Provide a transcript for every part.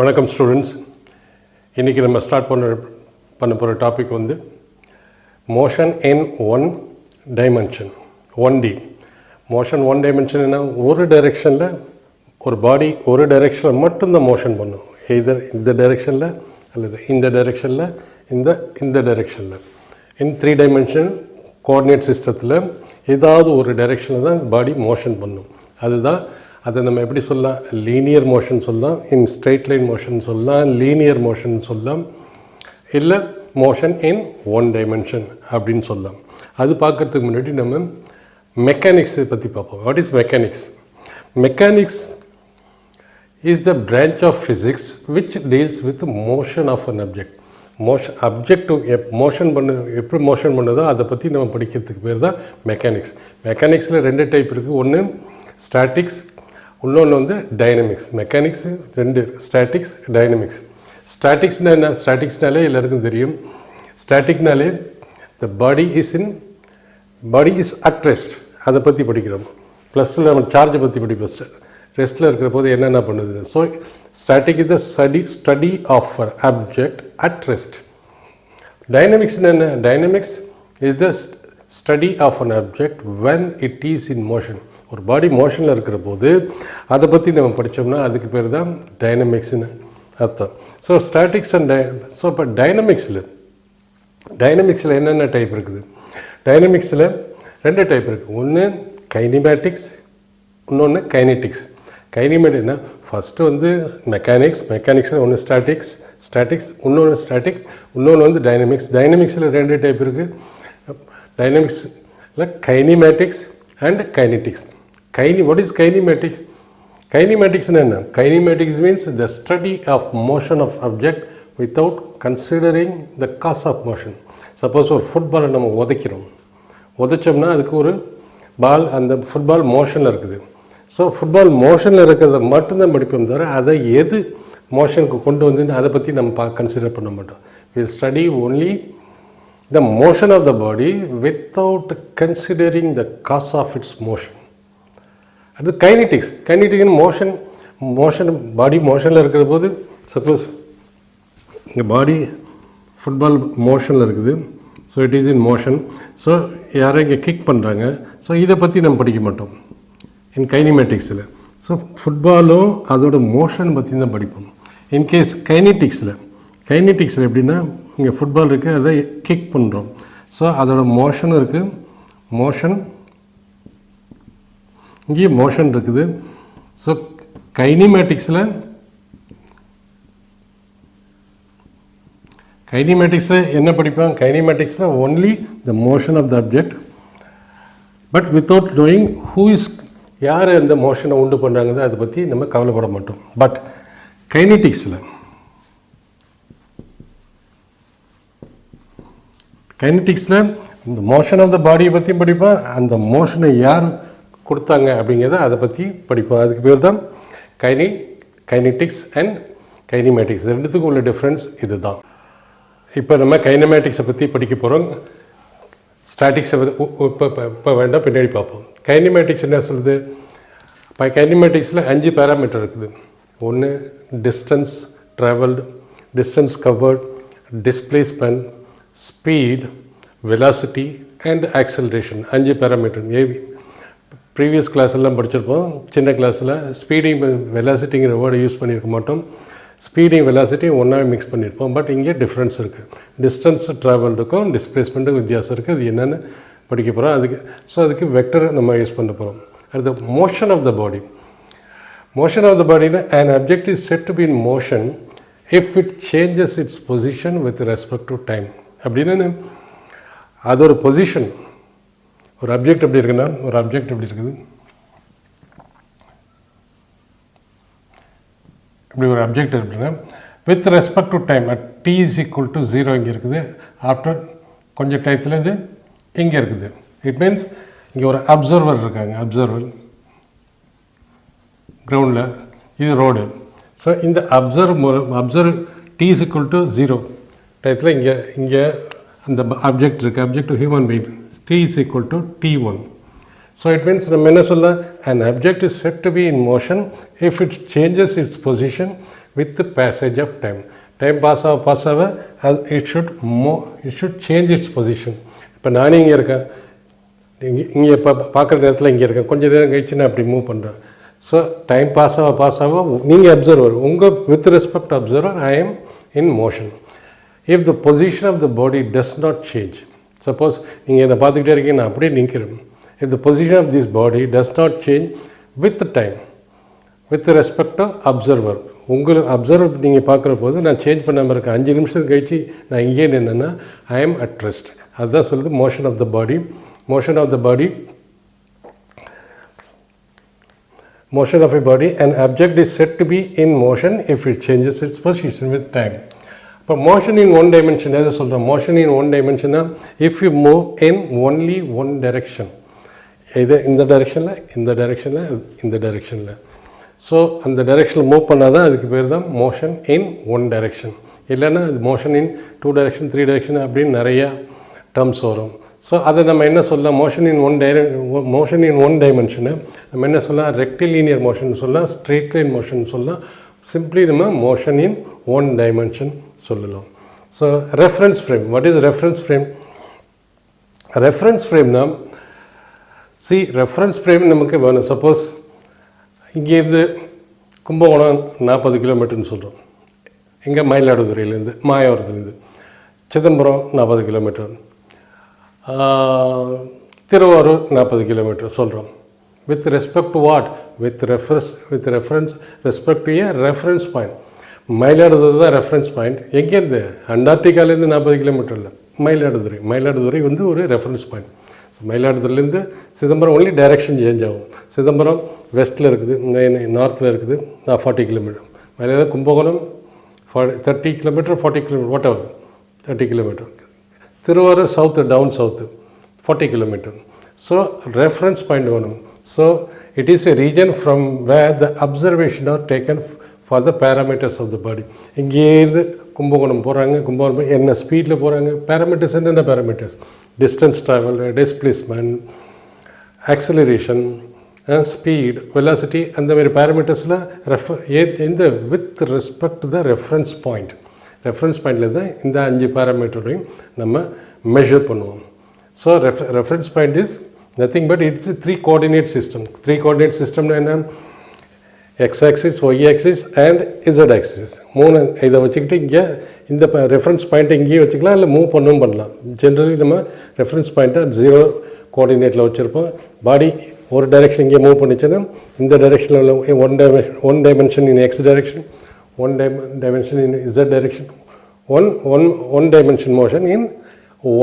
வணக்கம் ஸ்டூடெண்ட்ஸ். இன்றைக்கி நம்ம ஸ்டார்ட் பண்ண போகிற டாபிக் வந்து motion in one dimension, 1D. Motion one dimension என்ன, ஒரு டைரெக்ஷனில் ஒரு பாடி ஒரு டைரெக்ஷனில் மட்டும்தான் மோஷன் பண்ணும். எதர் இந்த டைரெக்ஷனில் அல்லது இந்த டைரெக்ஷனில் இந்த டைரெக்ஷனில். இன் 3 டைமென்ஷன் கோஆர்டினேட் சிஸ்டத்தில் ஏதாவது ஒரு டைரெக்ஷனில் தான் பாடி மோஷன் பண்ணும். அதுதான் அதை நம்ம எப்படி சொல்லலாம், லீனியர் மோஷன் சொல்லலாம், இன் ஸ்ட்ரெயிட் லைன் மோஷன் சொல்லலாம், லீனியர் மோஷன் சொல்லலாம், இல்லை மோஷன் இன் ஒன் டைமென்ஷன் அப்படின்னு சொல்லலாம். அது பார்க்குறதுக்கு முன்னாடி நம்ம மெக்கானிக்ஸை பற்றி பார்ப்போம். What is mechanics? Mechanics is the branch of physics which deals with motion of an object. Object motion எப்படி மோஷன் பண்ணுதோ அதை பற்றி நம்ம படிக்கிறதுக்கு பேர் தான் மெக்கானிக்ஸ். மெக்கானிக்ஸில் 2 டைப் இருக்குது. ஒன்று ஸ்டாட்டிக்ஸ், இன்னொன்று வந்து டைனமிக்ஸ். Mechanics 2, statics, dynamics. ஸ்டாட்டிக்ஸ்னால் என்ன? ஸ்டாட்டிக்ஸ்னாலே எல்லாருக்கும் தெரியும். ஸ்டாட்டிக்னாலே the body is at rest. அதை பற்றி படிக்கிறோம். +2 நம்ம சார்ஜை பற்றி படிப்போம். ரெஸ்ட்டில் இருக்கிற போது என்னென்ன பண்ணுது. So static is the study of an object at rest. டைனமிக்ஸ்னு என்ன? Dynamics is the study of an object when it is in motion. ஒரு பாடி மோஷனில் இருக்கிற போது அதை பற்றி நம்ம படித்தோம்னா அதுக்கு பேர் தான் டைனமிக்ஸ்னு அர்த்தம். ஸோ ஸ்டாட்டிக்ஸ் அண்ட் ஸோ இப்போ டைனமிக்ஸில் என்னென்ன டைப் இருக்குது? டைனமிக்ஸில் 2 டைப் இருக்குது. ஒன்று கைனிமேட்டிக்ஸ், இன்னொன்று கைனெட்டிக்ஸ். கைனிமேட்டிக்னா ஃபஸ்ட்டு வந்து மெக்கானிக்ஸில் ஒன்று ஸ்டாட்டிக்ஸ், இன்னொன்று வந்து டைனமிக்ஸ். டைனமிக்ஸில் 2 டைப் இருக்குது. டைனமிக்ஸில் kinematics and kinetics. What is kinematics? Kinematics என்ன? Kinematics means the study of motion of object without considering the cause of motion. Suppose ஒரு ஃபுட்பாலை நம்ம உதைச்சோம்னா அதுக்கு ஒரு பால், அந்த ஃபுட்பால் மோஷனில் இருக்குது. ஸோ ஃபுட்பால் மோஷனில் இருக்கிறத மட்டும்தான் படிப்போம் தவிர அதை எது மோஷனுக்கு கொண்டு வந்து அதை பற்றி நம்ம கன்சிடர் பண்ண மாட்டோம். We'll study only the motion of the body without considering the cause of its motion. அது கைனெட்டிக்ஸ். மோஷன் பாடி மோஷனில் இருக்கிற போது சப்போஸ் இந்த பாடி ஃபுட்பால் மோஷனில் இருக்குது. So it is in motion. So யாரும் இங்கே கிக் பண்ணுறாங்க. ஸோ இதை பற்றி நம்ம படிக்க மாட்டோம் இன் கைனிமேட்டிக்ஸில். ஸோ ஃபுட்பாலும் அதோட மோஷன் பற்றி தான் படிப்போம். இன்கேஸ் கைனெட்டிக்ஸில் எப்படின்னா இங்கே ஃபுட்பால் இருக்குது, அதை கிக் பண்ணுறோம். ஸோ அதோட மோஷனும் இருக்குது, இங்கேயும் மோஷன் இருக்குது. ஸோ கைனிமேட்டிக்ஸில் என்ன படிப்போம்? கைனிமேட்டிக்ஸில் only the motion of the object, but without knowing யார் அந்த மோஷனை உண்டு பண்ணுறாங்க அதை பற்றி நம்ம கவலைப்பட மாட்டோம். பட் கைனெட்டிக்ஸில் இந்த மோஷன் ஆஃப் த பாடியை பற்றியும் படிப்போம், அந்த மோஷனை யார் கொடுத்தாங்க அப்படிங்கிறத அதை பற்றி படிப்போம். அதுக்கு பேர் தான் கைனெட்டிக்ஸ் அண்ட் கைனிமேட்டிக்ஸ். 2த்துக்கும் உள்ள டிஃப்ரென்ஸ் இது தான். இப்போ நம்ம கைனமேட்டிக்ஸை பற்றி படிக்க போகிறோம். ஸ்டாட்டிக்ஸை இப்போ வேண்டாம், பின்னாடி பார்ப்போம். கைனிமேட்டிக்ஸ் என்ன சொல்லுது? இப்போ கைனிமேட்டிக்ஸில் 5 பேராமீட்டர் இருக்குது. ஒன்று distance travelled, distance covert, displacement, speed, velocity and acceleration. 5 parameter. Previous கிளாஸ்லாம் படிச்சிருப்போம். சின்ன கிளாஸில் ஸ்பீடிங் வெலாசிட்டிங்கிற வேர்டை யூஸ் பண்ணியிருக்க மாட்டோம். ஸ்பீடிங் வெலாசிட்டியும் ஒன்றாவே மிக்ஸ் பண்ணியிருப்போம். பட் இங்கே டிஃப்ரென்ஸ் இருக்குது. டிஸ்டன்ஸ் ட்ராவல்டுக்கும் டிஸ்பிளேஸ்மெண்ட்டுக்கும் வித்தியாசம் இருக்குது. அது என்னென்னு படிக்க போகிறோம். அதுக்கு வெக்டர் நம்ம யூஸ் பண்ண போகிறோம். அடுத்து motion of the body. Motion of the பாடினா an object is said to be in motion if it changes its position with respect to time. அப்படின்னு அது ஒரு பொசிஷன். ஒரு அப்ஜெக்ட் எப்படி இருக்குன்னா, எப்படி இருக்குது, இப்படி ஒரு அப்ஜெக்ட் இருக்குன்னா with respect to time at t is equal to 0 இங்கே இருக்குது. ஆஃப்டர் கொஞ்சம் டயத்தில் இது இங்கே இருக்குது. இட் மீன்ஸ் இங்கே ஒரு அப்சர்வர் இருக்காங்க. கிரவுண்டில் இது ரோடு. ஸோ இந்த observe t is equal to 0 டயத்தில் இங்கே அந்த அப்ஜெக்ட் இருக்குது. Object human being. t is equal to t1. So it means நம்ம என்ன சொல்லலாம், an object is said to be in motion if it changes its position with the passage of time. Time pass ஆக it should change its position. இப்போ நானே இங்கே இருக்கேன், இங்கே இப்போ பார்க்குற நேரத்தில் இங்கே இருக்கேன், கொஞ்சம் நேரம் கழிச்சு நான் அப்படி மூவ் பண்ணுறேன். ஸோ டைம் பாஸ் ஆக நீங்கள் அப்சர்வர், உங்கள் with respect observer I am in motion. If the position of the body does not change, suppose நீங்கள் என்னை பார்த்துக்கிட்டே இருக்கீங்க, நான் அப்படியே நிற்கிறேன். If the position of this body does not change with time, with respect to observer, உங்களுக்கு observer நீங்கள் பார்க்குற போது நான் சேஞ்ச் பண்ணாமல் இருக்கேன், 5 நிமிஷத்துக்கு கழிச்சு நான் இங்கே நின்னேன்னா ஐ எம் அட் ரெஸ்ட். அதுதான் சொல்லுது motion of the body. Motion of the body, motion of a body, an object is said to be in motion if it changes its position with time. But motion in one dimension, as I said, motion in one dimension, if you move in only one direction, either in the direction, in the direction, in the direction. So, and the direction move பண்ணாதான் அதுக்கு பேர் தான் motion in one direction. இல்லைன்னா அது motion in 2 direction, 3 direction அப்படின்னு நிறைய terms வரும். So அதை நம்ம என்ன சொல்லலாம், மோஷன் இன் ஒன் டைமென்ஷனை நம்ம என்ன சொல்லலாம், ரெக்டிலீனியர் மோஷன் சொல்லலாம், ஸ்ட்ரெயிட் லைன் மோஷன் சொல்லலாம், சிம்பிளி நம்ம மோஷன் இன் ஒன் டைமென்ஷன் சொல்லலாம். So reference frame, what is reference frame? Reference ஃப்ரேம்னா ரெஃபரன்ஸ் ஃப்ரேம் நமக்கு வேணும். சப்போஸ் இங்கேருந்து கும்பகோணம் 40 கிலோமீட்டர்னு சொல்கிறோம், இங்கே மயிலாடுதுறையிலேருந்து மாயாவரத்துலேருந்து, சிதம்பரம் 40 கிலோமீட்டர், திருவாரூர் 40 கிலோமீட்டர் சொல்கிறோம். With respect to what? With reference respect to a reference point. Mayiladuthurai தான் ரெஃபரன்ஸ் பாயிண்ட். எங்கேருந்து? அண்டார்டிகாலேருந்து 40 கிலோமீட்டரில் மயிலாடுதுறை வந்து ஒரு ரெஃபரன்ஸ் பாயிண்ட். ஸோ மயிலாடுதுறையிலேருந்து சிதம்பரம் ஒன்லி டைரெக்ஷன் சேஞ்ச் ஆகும். சிதம்பரம் வெஸ்ட்டில் இருக்குது, நார்த்தில் இருக்குது, 40 kilometre. Mayiladuthurai Kumbakonam 30 kilometre, 40 kilometre, whatever 30 kilometre. Thiruvarur south, down south 40 kilometre. So reference point வேணும். So it is a region from where the observation are taken for the parameters of the body. இங்கேருந்து கும்பகோணம் போகிறாங்க, கும்பகோணம் என்ன ஸ்பீடில் போகிறாங்க, பேராமீட்டர்ஸ் என்னென்ன parameters? Distance travel, displacement, acceleration, speed, velocity, அந்த மாதிரி பேராமீட்டர்ஸில் எந்த with respect to the reference point. Reference பாயிண்டில் தான் இந்த 5 பேராமீட்டரையும் நம்ம மெஷர் பண்ணுவோம். So reference point is nothing but it's 3 coordinate system. 3 coordinate சிஸ்டம்னா என்ன? X axis, Y axis and Z axis. 3 இதை வச்சுக்கிட்டு இங்கே இந்த ரெஃபரன்ஸ் பாயிண்ட்டை இங்கேயும் வச்சுக்கலாம், இல்லை மூவ் பண்ணலாம். ஜென்ரலி நம்ம ரெஃபரன்ஸ் பாயிண்ட்டை 0 கோஆர்டினேட்டில் வச்சுருப்போம். பாடி ஒரு டைரெக்ஷன் இங்கே மூவ் பண்ணிச்சுன்னா இந்த டைரெக்ஷனில் one dimension in X direction, one dimension in z direction, one dimension motion in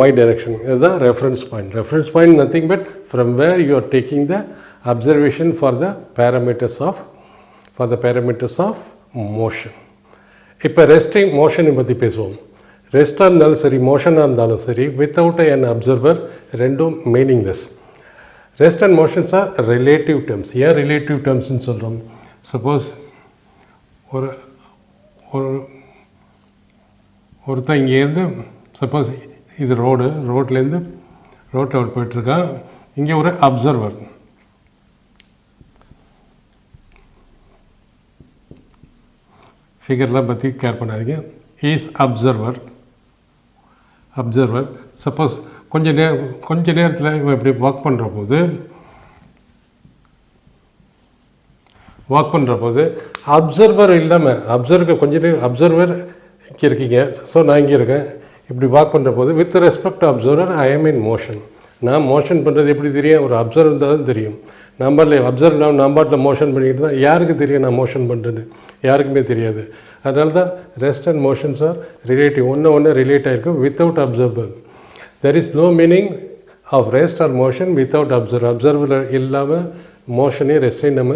y direction. This is the reference point. Reference point nothing but from where you are taking the observation for the parameters of motion. இப்போ resting மோஷனை பற்றி பேசுவோம். ரெஸ்ட்டாக இருந்தாலும் சரி, மோஷனாக இருந்தாலும் சரி, வித்தவுட் an observer ரெண்டும் meaningless. Rest and motions are relative terms. ஏன் ரிலேட்டிவ் டேர்ம்ஸ்ன்னு சொல்கிறோம்? சப்போஸ் ஒருத்தன் இங்கேருந்து, சப்போஸ் இது ரோட்லேருந்து அவர் போயிட்டுருக்கான், இங்கே ஒரு அப்சர்வர், ஃபிகர்லாம் பற்றி கேர் பண்ணாதீங்க, இஸ் அப்சர்வர். சப்போஸ் கொஞ்ச நேரத்தில் இவன் இப்படி வாக் பண்ணுற போது அப்சர்வர் இல்லாமல், அப்சர்வர் இங்கே இருக்கீங்க, ஸோ நான் இங்கே இருக்கேன், இப்படி வாக் பண்ணுற போது with respect to observer I am in motion. நான் மோஷன் பண்ணுறது எப்படி தெரியும்? ஒரு அப்சர்வர் இருந்தால் தான் தெரியும். நான் பாட்டில் மோஷன் பண்ணிக்கிட்டு தான், யாருக்கு தெரியும் நான் மோஷன் பண்ணுறேன்னு? யாருக்குமே தெரியாது. அதனால தான் rest and motions are relative. ஒன்று ரிலேட் ஆகிருக்கும் without observer. There is no meaning of rest or motion without observer இல்லாமல் மோஷனையும் ரெஸ்டையும் நம்ம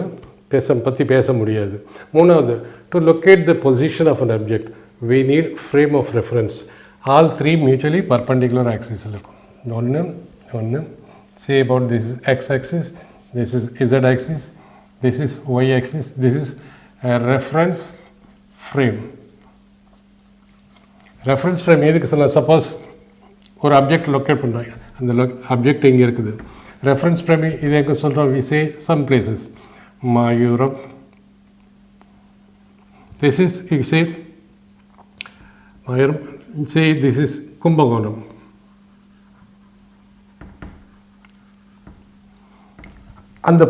பற்றி பேச முடியாது. மூணாவது, to locate the position of an object we need frame of reference. All 3 mutually perpendicular axes இருக்கும். ஒன்று say about this is x axis, this is z axis, this is y axis, this is a reference frame. Reference frame எதுக்கு சொல்லலாம்? Suppose ஒரு object locate பண்ணுறாங்க, அந்த object இங்கே இருக்குது. Reference frame இது எங்கே சொல்கிறோம்? we say some places, Mayuram, This is, you say this is Kumbakonam. அந்த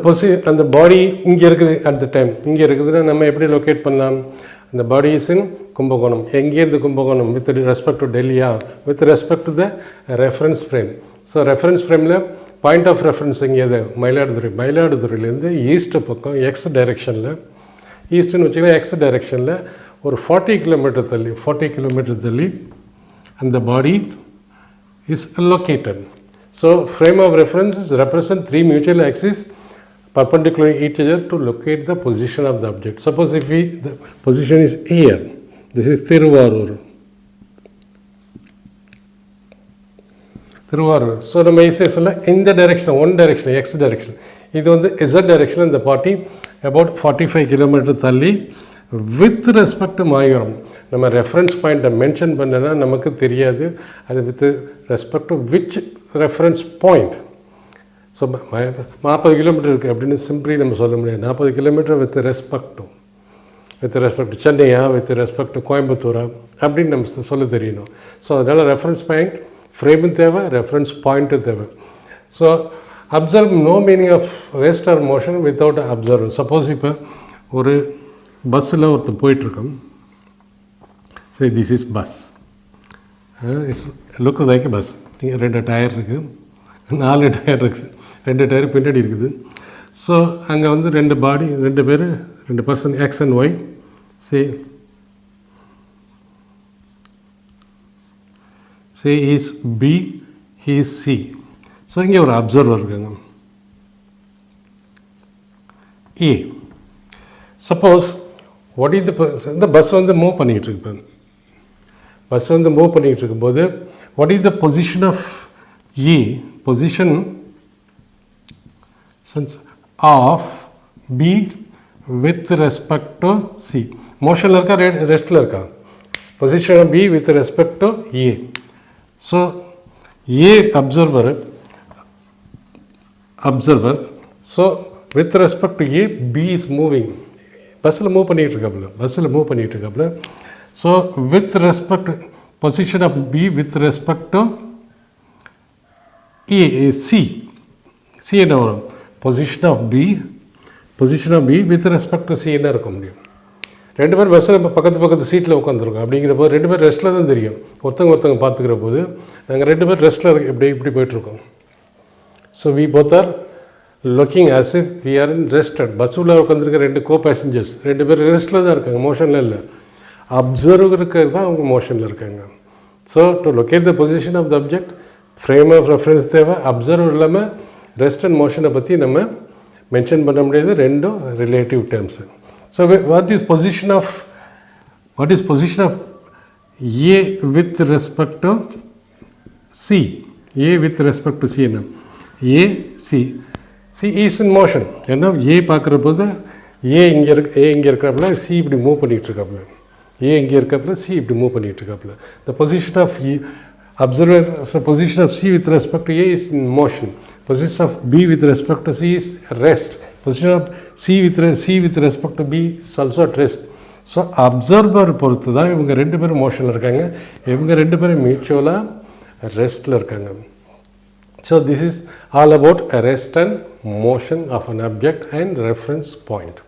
அந்த பாடி இங்கே இருக்குது அட் த டைம் இங்கே இருக்குதுன்னா நம்ம எப்படி லொக்கேட் பண்ணலாம்? அந்த பாடி இஸ் இன் கும்பகோணம். எங்கேருந்து கும்பகோணம்? வித் ரெஸ்பெக்ட் டு டெல்லியா? With respect to the reference frame. So reference ஃப்ரேமில் பாயிண்ட் ஆஃப் ரெஃபரன்ஸ் எங்கே அது? மயிலாடுதுறை. மயிலாடுதுறையிலேருந்து ஈஸ்ட் பக்கம் எக்ஸ் டைரெக்ஷனில், ஈஸ்ட்டுன்னு வச்சுக்கலாம், எக்ஸ் டைரெக்ஷனில் ஒரு 40 கிலோமீட்டர் தள்ளி அந்த body is located. So frame of references represent three mutual axes perpendicular to each other to locate the position of the object. Suppose if the position is here, this is Thiruvarur. So நம்ம ஈஸியாக சொல்ல இந்த direction, one direction, X direction. இது வந்து Z direction. இந்த party about 45 kilometre தள்ளி with respect to Mayuram. நம்ம reference பாயிண்ட்டை மென்ஷன் பண்ணனா நமக்கு தெரியாது அது with respect to which reference point. So 40 kilometre இருக்குது அப்படின்னு சிம்பிளி நம்ம சொல்ல முடியாது. 40 கிலோமீட்டர் வித் ரெஸ்பெக்ட் டு சென்னையா, வித் ரெஸ்பெக்ட் டு கோயம்புத்தூரா அப்படின்னு நம்ம சொல்ல தெரியணும். ஸோ அதனால் ரெஃபரன்ஸ் பாயிண்ட் ஃப்ரேமும் தேவை, ரெஃபரன்ஸ் பாயிண்ட்டும் தேவை. So observe no meaning of rest or motion without observe. Suppose இப்போ ஒரு பஸ்ஸில் ஒருத்தர் போயிட்டுருக்கோம். So this is bus. It's looks like bus. இங்கே 2 டயர் இருக்குது, 4 டயர் இருக்குது, 2 டயர் பின்னாடி இருக்குது. ஸோ அங்கே வந்து 2 பாடி, 2 பேர், 2 person, X and Y. She is B, he is C. So இங்கே ஒரு அப்சர்வர் இருக்காங்க ஏ. சப்போஸ் வாட் இஸ் இந்த பஸ் வந்து மூவ் பண்ணிகிட்டு இருக்கு. பஸ் வந்து மூவ் பண்ணிகிட்டு இருக்கும்போது what is the position of A? Position of B with respect to C. Motion irka, rest irka. Position of B with respect to A. So A observer. So with respect to A, B is moving. பஸ்ஸில் move பண்ணிகிட்டு இருக்காப்புல. So with respect position of B with respect to A, C. C என்ன வரும்? Position of B with respect to C என்ன இருக்க முடியும்? 2 பேர் பஸ்ஸில் பக்கத்து சீட்டில் உட்காந்துருக்கோம். அப்படிங்கிற போது 2 பேர் ரெஸ்ட்டில் தான் தெரியும். ஒருத்தங்க பார்த்துக்கிற போது நாங்கள் 2 பேர் ரெஸ்ட்டில் இப்படி போயிட்டுருக்கோம். So we both are looking as if we are in rested. Bus உள்ள உட்காந்துருக்க 2 கோ பேசஞ்சர்ஸ் 2 பேர் ரெஸ்ட்டில் தான் இருக்காங்க, மோஷனில் இல்லை. அப்சர்வருக்கு தான் அவங்க மோஷனில் இருக்காங்க. So to locate the position of the object frame of reference தேவை. அப்சர்வர் இல்லாமல் ரெஸ்ட் அண்ட் மோஷனை பற்றி நம்ம மென்ஷன் பண்ண முடியாது. 2ம் relative terms. So what is position of A with respect to C? A with respect to C என்ன? A C. C is in motion. ஏன்னா ஏ பார்க்குற போது ஏ இங்கே இருக்கிறப்பல சி இப்படி மூவ் பண்ணிகிட்டு இருக்காப்புல. ஏ இங்கே இருக்காப்புல, சி இப்படி மூவ் பண்ணிகிட்டு இருக்காப்புல. The position of observer, position of C with respect to A is in motion. Position of B with respect to C is rest. Position of C with respect to B is also at rest. So observer பொறுத்து தான் இவங்க 2 பேரும் மோஷனில் இருக்காங்க. இவங்க 2 பேரும் மியூச்சுவலாக ரெஸ்ட்டில் இருக்காங்க. So this is all about rest and motion of an object and reference point.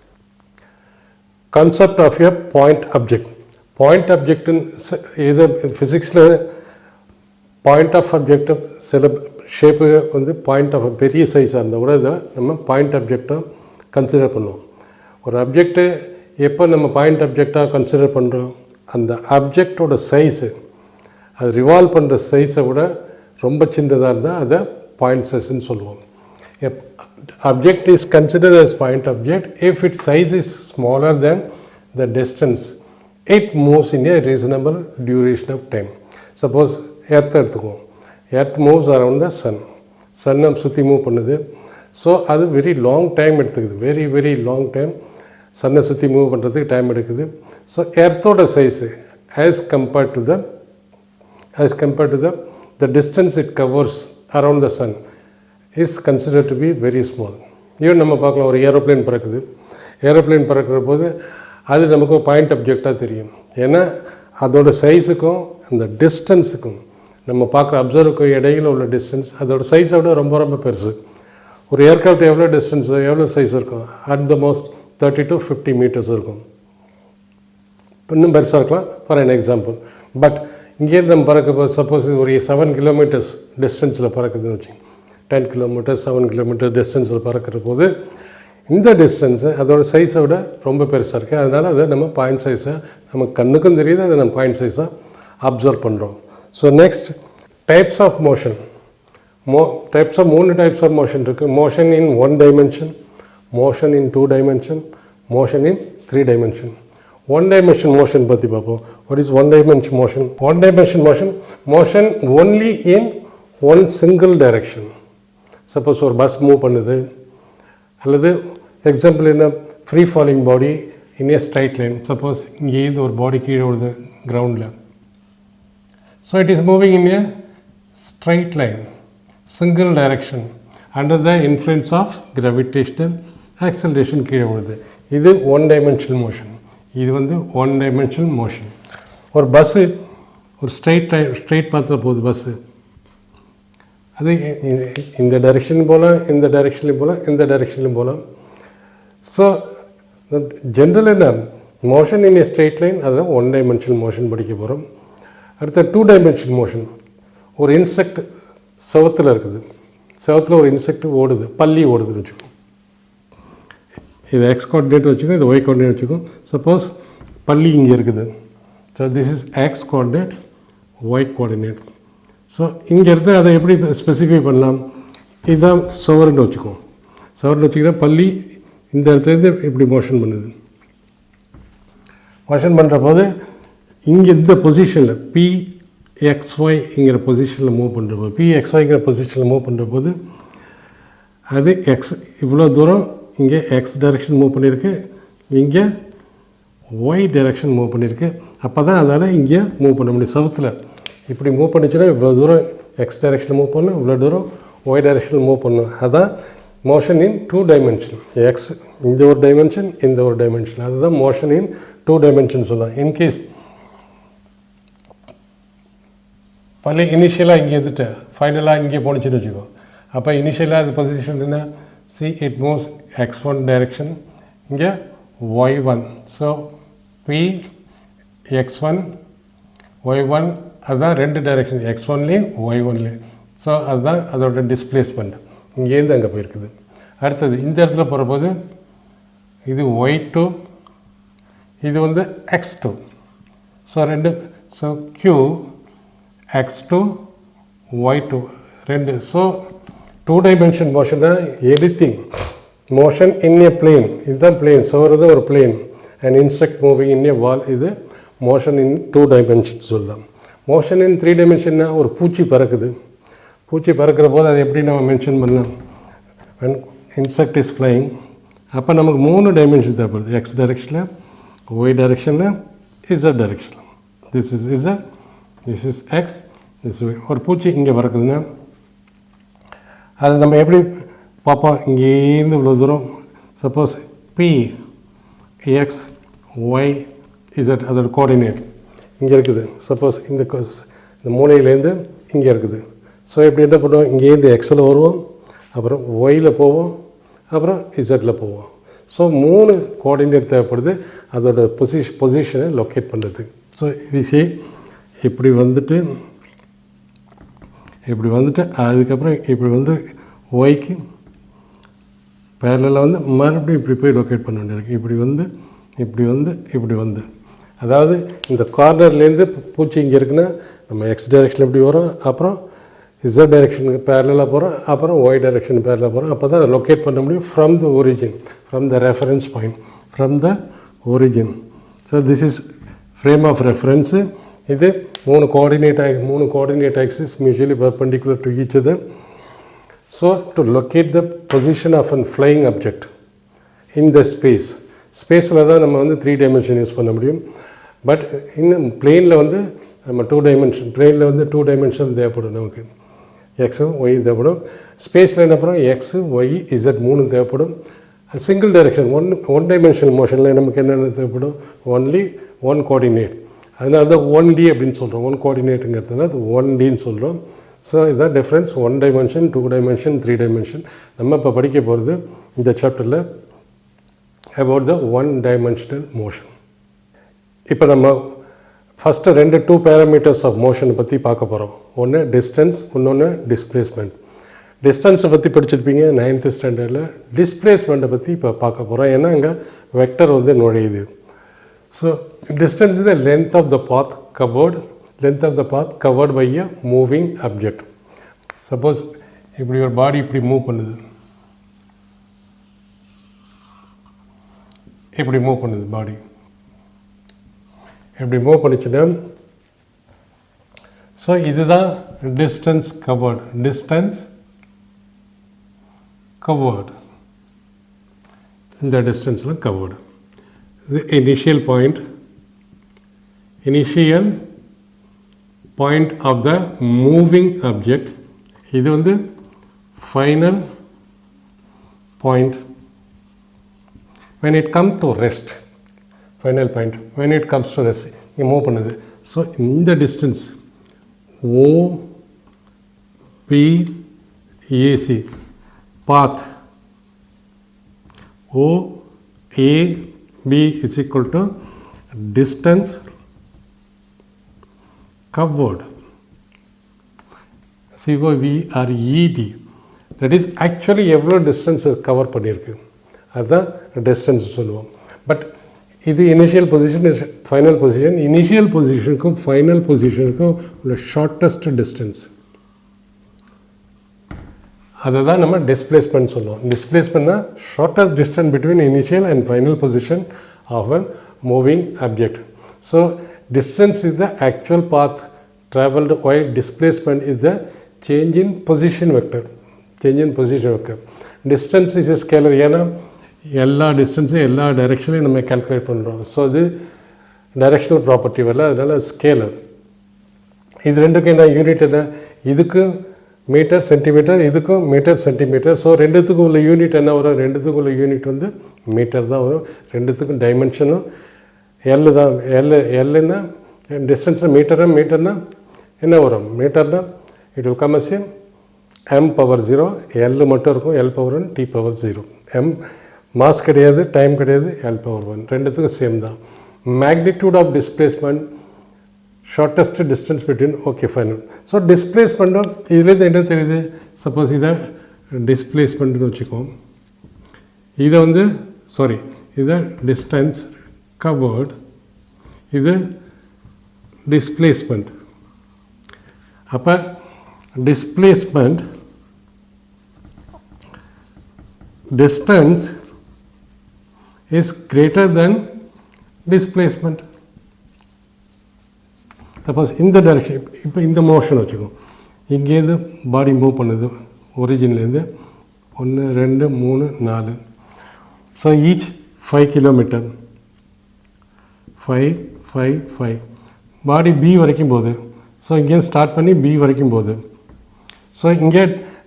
Concept of a point object. Point ஆப்ஜெக்ட்னு இது ஃபிசிக்ஸில் பாயிண்ட் ஆஃப் ஆப்ஜெக்ட் சில ஷேப்பு வந்து பாயிண்ட் ஆஃப் பெரிய சைஸாக இருந்தால் கூட இதை நம்ம பாயிண்ட் ஆப்ஜெக்டாக கன்சிடர் பண்ணுவோம். ஒரு ஆப்ஜெக்ட்டு எப்போ நம்ம பாயிண்ட் ஆப்ஜெக்டாக கன்சிடர் பண்ணுறோம்? அந்த ஆப்ஜெக்டோட சைஸு, அது ரிவால்வ் பண்ணுற சைஸை விட ரொம்ப சின்னதாக இருந்தால் அதை பாயிண்ட் சைஸ்ன்னு சொல்லுவோம். Object is considered as point object if its size is smaller than the distance it moves in a reasonable duration of time. Suppose earth எடுத்துக்குவோம். earth moves around the sun. sun சுற்றி move பண்ணுது. So அது very long time எடுத்துக்குது. Very long time சன்னை சுற்றி move பண்ணுறதுக்கு time எடுக்குது. So எர்த்தோட size as compared to the distance it covers around the sun is considered to be very small. Even நம்ம பார்க்கலாம், ஒரு ஏரோப்ளேன் பறக்குது. ஏரோப்ளேன் பறக்கிற போது அது நமக்கு பாயிண்ட் அப்ஜெக்டாக தெரியும். ஏன்னா அதோட சைஸுக்கும் அந்த டிஸ்டன்ஸுக்கும் நம்ம பார்க்குற அப்சர்வுக்கும் இடையில் உள்ள டிஸ்டன்ஸ் அதோட சைஸை விட ரொம்ப ரொம்ப பெருசு. ஒரு ஏர்க்ராஃப்ட் எவ்வளோ டிஸ்டன்ஸ் எவ்வளோ சைஸ் இருக்கும்? At the most 30 to 50 meters இருக்கும். இன்னும் பெருசாக இருக்கலாம் ஃபார் அன் எக்ஸாம்பிள். பட் இங்கேருந்து நம்ம பறக்க சப்போஸ் ஒரு 7 kilometers டிஸ்டன்ஸில் பறக்குதுன்னு வச்சுங்க, 10 kilometers 7 kilometers டிஸ்டன்ஸில் பறக்கிற போது இந்த டிஸ்டன்ஸு அதோட சைஸை விட ரொம்ப பெருசாக இருக்குது. அதனால் அதை நம்ம பாயிண்ட் சைஸாக நம்ம கண்ணுக்கும் தெரியுது, அதை நம்ம பாயிண்ட் சைஸாக அப்சர்வ் பண்ணுறோம். So next types of motion. மூணு டைப்ஸ் ஆஃப் மோஷன் இருக்குது. Motion in 1 dimension, motion in 2 dimension, motion in 3 dimension. 1 dimension motion பற்றி பார்ப்போம். What is 1 dimension motion? 1 dimension motion only in 1 single direction. Suppose ஒரு bus move பண்ணுது, அல்லது example என்ன, free falling body in a straight line. Suppose இங்கேருந்து ஒரு body கீழே விடுது கிரவுண்டில். So it is moving in a straight line, single direction, under the influence of gravitational acceleration கீழே விடுது. இது 1 dimensional மோஷன். இது 1 dimensional மோஷன். ஒரு பஸ்ஸு ஒரு ஸ்ட்ரைட் பாத்தில் போகுது பஸ்ஸு, அது இந்த டைரெக்ஷன்லையும் போகலாம், இந்த டைரெக்ஷன்லையும் போகலாம், இந்த டைரெக்ஷன்லையும் போகலாம். ஸோ ஜென்ரல் என்ன, motion in A straight line, அதுதான் 1 dimensional மோஷன் படிக்க போகிறோம். அடுத்த 2 dimensional மோஷன். ஒரு இன்செக்ட் செவத்தில் இருக்குது, செவத்தில் ஒரு இன்செக்ட் ஓடுது, பல்லி ஓடுதுன்னு வச்சுக்கோ. இது எக்ஸ் கோஆர்டினேட் வச்சுக்கோ, இது ஒய் கோஆர்டினேட் வச்சுக்கோ. சப்போஸ் பல்லி இங்கே இருக்குது. So this is X coordinate, Y coordinate. So இங்கேருந்து அதை எப்படி ஸ்பெசிஃபை பண்ணலாம்? இதுதான் சுவர்னு வச்சுக்கோ. சுவர்னு வச்சுக்கிட்டா பல்லி இந்த இடத்துலேருந்து இப்படி மோஷன் பண்ணுது. மோஷன் பண்ணுற போது இங்கே இந்த பொசிஷனில் PXYங்கிற பொசிஷனில் மூவ் பண்ணுற போது, PXYங்கிற பொசிஷனில் மூவ் பண்ணுற போது அது எக்ஸ் இவ்வளோ தூரம் இங்கே எக்ஸ் டைரெக்ஷன் மூவ் பண்ணியிருக்கு, இங்கே ஒய் டைரெக்ஷன் மூவ் பண்ணியிருக்கு. அப்போ தான் அதால் இங்கே மூவ் பண்ண முடியும். சவுத்தில் இப்படி மூவ் பண்ணிச்சுன்னா இவ்வளோ தூரம் எக்ஸ் டைரெக்ஷனில் மூவ் பண்ணணும், இவ்வளோ தூரம் ஒய் டைரெக்ஷனில் மூவ் பண்ணணும். அதுதான் மோஷன் இன் 2 dimension. எக்ஸ் இந்த ஒரு டைமென்ஷன், இந்த ஒரு டைமென்ஷன், அதுதான் மோஷன் இன் 2 dimension சொல்லலாம். இன்கேஸ் பல இனிஷியலாக இங்கே இருந்துட்டு ஃபைனலாக இங்கே போணுச்சுன்னு வச்சுக்கோ. அப்போ இனிஷியலாக அது பொசிஷன் என்ன, see it moves x1 direction, இங்கே y1. ஸோ Px1 y1 அதுதான் 2 டைரெக்ஷன், x1லேயும் y1லேயும். ஸோ அதுதான் அதோட டிஸ்பிளேஸ்மெண்ட், இங்கேருந்து அங்கே போயிருக்குது. அடுத்தது இந்த இடத்துல போகிறபோது இது y2, இது x2. ஸோ ரெண்டு, ஸோ q x2 y2 ரெண்டு. ஸோ 2 dimension மோஷன்னா anything motion in a plane, இதுதான் பிளேன், சோறது ஒரு plane, and insect moving in a wall, இது மோஷன் இன் 2 dimension சொல்லலாம். மோஷன் இன் 3 dimensionனா ஒரு பூச்சி பறக்குது. பூச்சி பறக்கிற போது அதை எப்படி நம்ம மென்ஷன் பண்ணலாம்? when insect is flying, அப்போ நமக்கு 3 dimension தேவைப்படுது. எக்ஸ் டைரெக்ஷனில், ஒய் டைரெக்ஷனில், இசட் டைரெக்ஷனில். This is Z, this is X, this Y. ஒரு பூச்சி இங்கே பறக்குதுன்னா அது நம்ம எப்படி பார்ப்போம்? இங்கேருந்து இவ்வளோ தூரம், suppose P X Y Z அதோட கோஆர்டினேட் இங்கே இருக்குது. சப்போஸ் இந்த மூலையிலேருந்து இங்கே இருக்குது. ஸோ இப்படி என்ன பண்ணுவோம்? இங்கேருந்து எக்ஸில் வருவோம், அப்புறம் ஒயில் போவோம், அப்புறம் இசட்டில் போவோம். ஸோ 3 கோஆர்டினேட் தேவைப்படுது அதோட பொசிஷனை லொக்கேட் பண்ணுறதுக்கு. ஸோ விஷயம் இப்படி வந்துட்டு அதுக்கப்புறம் இப்படி ஒய்க்கு பேரலில் மறுபடியும் இப்படி போய் லொக்கேட் பண்ண வேண்டியிருக்கு. இப்படி வந்து அதாவது இந்த கார்னர்லேருந்து பூச்சி இங்கே இருக்குன்னா நம்ம எக்ஸ் டைரெக்ஷன் இப்படி வரும், அப்புறம் இசட் டைரெக்ஷனுக்கு பேரலாக போகிறோம், அப்புறம் ஒய் டைரெக்ஷன் பேரலாக போகிறோம். அப்போ தான் அதை லொக்கேட் பண்ண முடியும் from the origin, from the reference point, from the origin. So this is frame of reference. இது 3 coordinate axis mutually perpendicular to each other. So to locate the position of a flying object in the ஸ்பேஸில் தான் நம்ம 3 dimension use பண்ண முடியும். But இன்னும் பிளெயினில் நம்ம 2 dimension, பிளெயினில் 2 dimension தேவைப்படும். நமக்கு எக்ஸும் ஒய் தேவைப்படும். ஸ்பேஸில் என்ன பண்ணுறோம்? எக்ஸு ஒய் இசட் 3 தேவைப்படும். சிங்கிள் டைரெக்ஷன் ஒன் டைமென்ஷனல் மோஷனில் நமக்கு என்னென்ன தேவைப்படும்? Only one coordinate. அதனால தான் 1D அப்படின்னு சொல்கிறோம். ஒன் கோஆர்டினேட்டுங்கிறதுனால அது 1Dன்னு சொல்கிறோம். ஸோ இதுதான் டிஃப்ரென்ஸ். 1 dimension, 2 dimension, 3 dimension. நம்ம இப்போ படிக்க போகிறது இந்த சாப்டரில் அபவுட் த 1 டைமென்ஷனல் மோஷன். இப்போ நம்ம ஃபஸ்ட்டு 2 பேராமீட்டர்ஸ் ஆஃப் மோஷனை பற்றி பார்க்க போகிறோம். ஒன்று டிஸ்டன்ஸ், இன்னொன்று டிஸ்பிளேஸ்மெண்ட். டிஸ்டன்ஸை பற்றி படிச்சிருப்பீங்க 9th ஸ்டாண்டர்டில். டிஸ்பிளேஸ்மெண்ட்டை பற்றி இப்போ பார்க்க போகிறோம். ஏன்னா அங்கே வெக்டர் வந்து நுழையுது. So distance is the length of the path covered by a moving object. Suppose இப்படி ஒரு பாடி இப்படி மூவ் பண்ணுது, பாடி இப்படி மூவ் பண்ணிச்சுன்னா, ஸோ இதுதான் டிஸ்டன்ஸ் கவர்டு. இந்த டிஸ்டன்ஸில் கவர்டு. இது initial point of the moving object. இது வந்து final point when it comes to rest. Final point when it comes to rest இங்கே மூவ் பண்ணுது. ஸோ இந்த distance OPAC path OAB is equal to distance covered, COVRED. that is actually எவ்வளோ distance cover பண்ணியிருக்கு அதுதான் distance சொல்லுவோம். But இது initial position, final position. Initial பொசிஷனுக்கும் final பொசிஷனுக்கும் உள்ள ஷார்ட்டஸ்ட் டிஸ்டன்ஸ், அதை தான் நம்ம டிஸ்பிளேஸ்மெண்ட் சொல்லுவோம். டிஸ்பிளேஸ்மெண்ட்னா shortest distance between initial and final position of an moving object. So distance is the actual path traveled, while displacement is the change in position vector. Distance is a scalar. ஏன்னா எல்லா டிஸ்டன்ஸையும் எல்லா டைரெக்ஷன்லையும் நம்ம calculate பண்ணுறோம். So அது directional property வரல, அதனால் scalar. இது ரெண்டுக்கும் என்ன யூனிட்? என்ன? இதுக்கு மீட்டர் சென்டிமீட்டர், இதுக்கும் மீட்டர் சென்டிமீட்டர். ஸோ ரெண்டுத்துக்கும் உள்ள யூனிட் என்ன வரும்? ரெண்டுத்துக்கும் உள்ள யூனிட் வந்து மீட்டர் தான் வரும். ரெண்டுத்துக்கும் டைமென்ஷனும் எல் தான். எல்லுன்னா டிஸ்டன்ஸு மீட்டர்னா என்ன வரும்? மீட்டர்னா it will come as m⁻0. L மட்டும் இருக்கும், l⁻1 t⁻0. m மாஸ் கிடையாது, டைம் கிடையாது, l⁻1. ரெண்டுத்துக்கும் சேம் தான். Magnitude of displacement, shortest distance between, okay final. So டிஸ்பிளேஸ்மெண்ட்டும் இதுலேருந்து என்ன தெரியுது? சப்போஸ் இதை டிஸ்பிளேஸ்மெண்ட்னு வச்சுக்கோம். இதை வந்து இதை டிஸ்டன்ஸ் covered, இது displacement. அப்போ displacement distance is greater than displacement. Suppose இந்த டைரெக்ஷன், இப்போ இந்த மோஷன் வச்சுக்கோ. இங்கேருந்து பாடி மூவ் பண்ணுது ஒரிஜின்லேருந்து 1 2 3 4. ஸோ ஈச் 5 கிலோமீட்டர், 5 பாடி பி வரைக்கும் போகுது. ஸோ இங்கேருந்து ஸ்டார்ட் பண்ணி பி வரைக்கும் போகுது. ஸோ இங்கே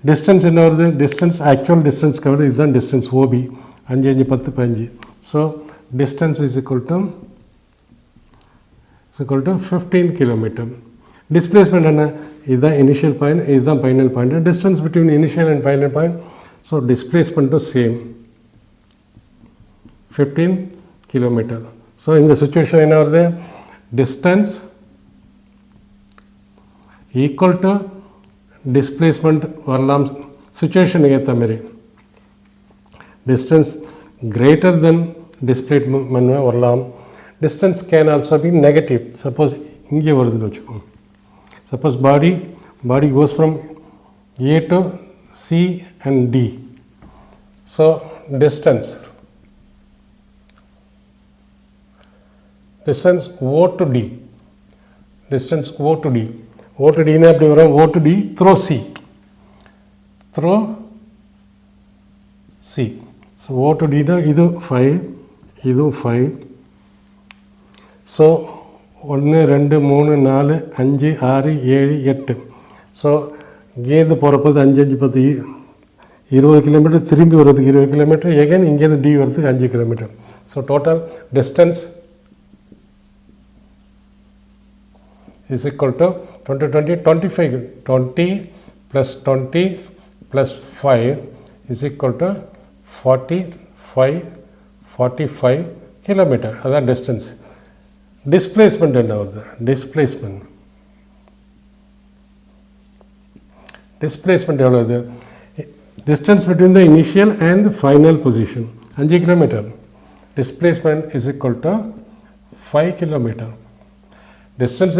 டிஸ்டன்ஸ் என்ன வருது? Distance, actual distance covered. இதுதான் distance OB. 5 5 10 15. So distance is equal to 15 kilometre. Displacement என்ன? இதுதான் இனிஷியல் பாயிண்ட், இதுதான் final point. Distance between initial and final point. So டிஸ்பிளேஸ்மெண்ட்டும் சேம், 15 கிலோமீட்டர். ஸோ இந்த சுச்சுவேஷன் என்ன வருது? டிஸ்டன்ஸ் ஈக்குவல் டு டிஸ்பிளேஸ்மெண்ட் வரலாம். சுச்சுவேஷனுக்கு ஏற்ற மாதிரி டிஸ்டன்ஸ் கிரேட்டர் தென் டிஸ்பிளேஸ்மெண்ட் வரலாம். Distance can also be negative. Suppose இங்கே வருதுன்னு வச்சுக்கோங்க. Suppose body cos from A to C and D. So distance O to D. Distance O to D. O to D னா எப்படி வரும்? O to D through C. So O to D னா இது 5, இது 5. So 1 2 3 4 5 6 7 8. So இங்கேருந்து போகிறப்போது 5 5 10 20 kilometre, திரும்பி வர்றதுக்கு 20 kilometre, again இங்கேருந்து டி வர்றதுக்கு 5 kilometre. So total distance is equal to 20 plus 20 plus 5 is equal to 45 kilometer. That's distance. Displacement என்ன வருது? Displacement எவ்வளவு? Distance between the initial and the final position 5 kilometer. Displacement is equal to 5 kilometer. Distance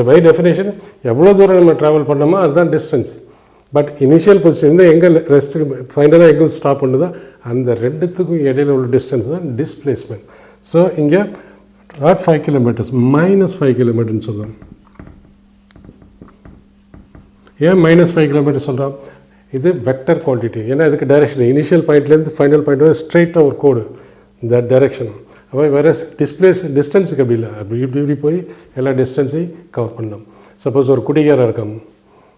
by definition எவ்வளோ தூரம் நம்ம travel பண்ணோமோ அதுதான் distance. But initial position எங்கே rest ஃபைனலாக எங்கே ஸ்டாப் பண்ணுதோ அந்த ரெண்டுத்துக்கும் இடையில உள்ள டிஸ்டன்ஸ் தான் டிஸ்பிளேஸ்மெண்ட். ஸோ இங்கே நாட் 5 கிலோமீட்டர்ஸ், -5 கிலோமீட்டர்னு சொல்கிறோம். ஏன் -5 கிலோமீட்டர் சொல்கிறோம்? இது வெக்டர் குவான்டிட்டி. ஏன்னா இதுக்கு டைரெக்ஷன் இனிஷியல் பாயிண்ட்லேருந்து ஃபைனல் பாயிண்ட் வரை ஸ்ட்ரெயிட்டாக ஒரு கோடு, இந்த டைரெக்ஷன். அப்போ வேறு டிஸ்டன்ஸுக்கு அப்படி இல்லை, அப்படி இப்படி போய் எல்லா டிஸ்டன்ஸையும் கவர் பண்ணணும். சப்போஸ் ஒரு குடிகாரம் இருக்கான்,